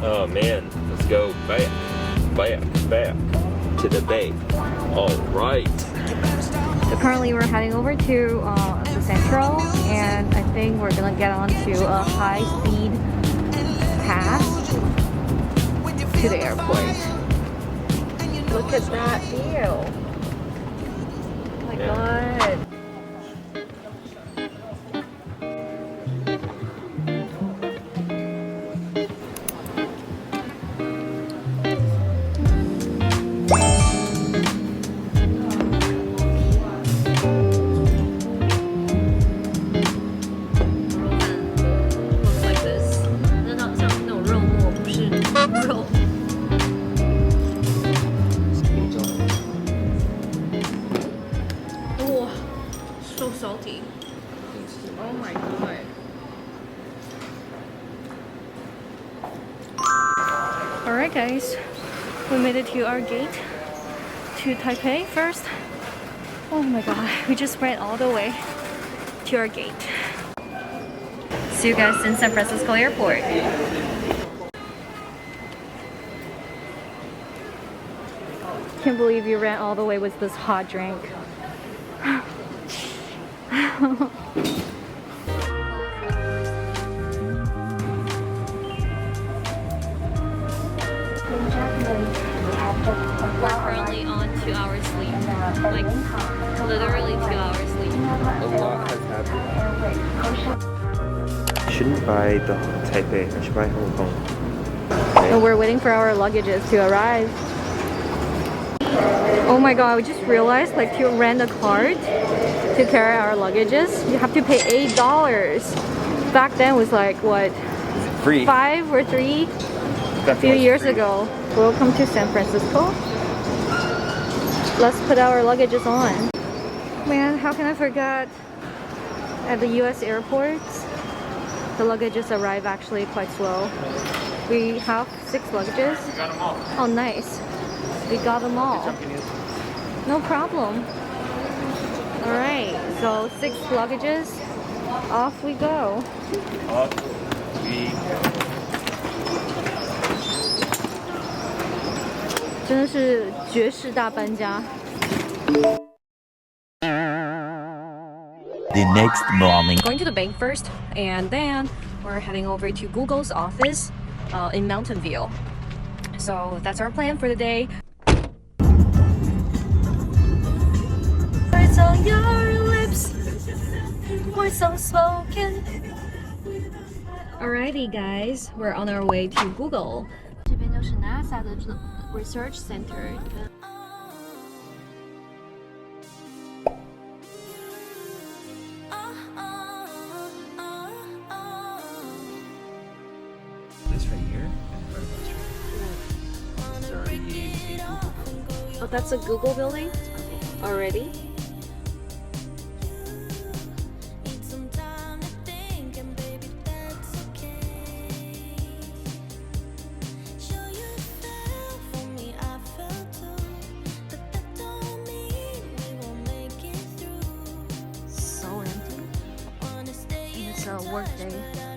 Oh man, let's go back to the Bay. All right. So currently we're heading over to the Central, and I think we're gonna get onto a high-speed path to the airport. Look at that view! Oh my god! So salty. Oh my god. Alright guys, we made it to our gate to Taipei first. Oh my god, we just ran all the way to our gate. See you guys in San Francisco airport. Can't believe you ran all the way with this hot drink. We're currently on 2 hours sleep. Like, literally 2 hours sleep. A lot has happened. I shouldn't buy the Taipei, I should buy Hong Kong. So we're waiting for our luggages to arrive. Oh my god, we just realized, like, to rent a cart to carry our luggages, you have to pay $8. Back then it was like, what? Free. 5 or 3? A few years ago. Welcome to San Francisco. Let's put our luggages on. Man, how can I forget? At the US airports, the luggages arrive actually quite slow. We have 6 luggages. We got them all. Oh, nice. We got them all. No problem. Alright, so 6 luggages. Off we go. Off we go. 真的是绝世大搬家。 The next morning. Going to the bank first, and then we're heading over to Google's office in Mountain View. So that's our plan for the day. Words on your lips, words unspoken. Alrighty, guys, we're on our way to Google. 这边就是 NASA 的 Research Center. This right here in front of us. It's already a Google. Oh, that's a Google building already? So empty. It's a work day. Afternoon.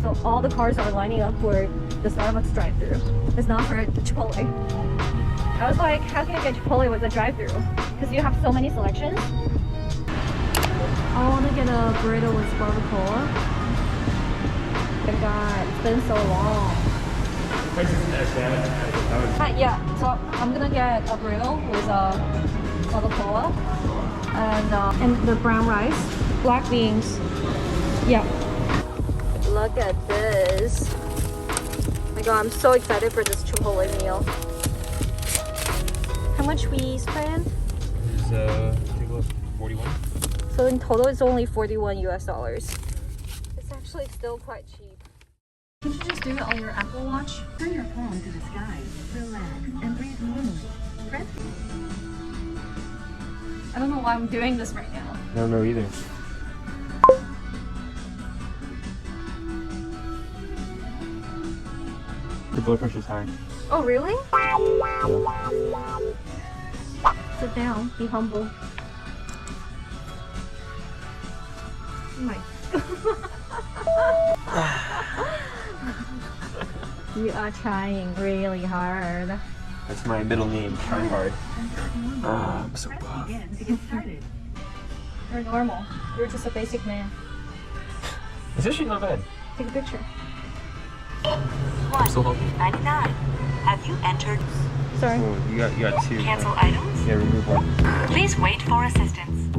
So all the cars are lining up for the Starbucks drive-thru. It's not for Chipotle. I was like, how can I get Chipotle with a drive-thru? Because you have so many selections. I want to get a burrito with barbacoa. Oh my god, it's been so long. Yeah, so I'm gonna get a burrito with barbacoa and the brown rice, black beans. Yeah. Look at this. Oh my god, I'm so excited for this Chipotle meal. How much we spent? Take a look, 41. So in total, it's only $41 US. It's actually still quite cheap. Can't you just do it on your Apple Watch? Turn your phone to the sky, relax, and breathe normally. Press. I don't know why I'm doing this right now. I don't know either. The blood pressure's high. Oh, really? Sit down, be humble. Oh my You are trying really hard. That's my middle name, try hard. I'm so buff. Begin to get started. You're normal. You're just a basic man. It's actually not bad. Take a picture. I'm so hungry. 99. Have you entered? Sorry. Oh, you got two. Cancel items? Yeah, remove one. Please wait for assistance.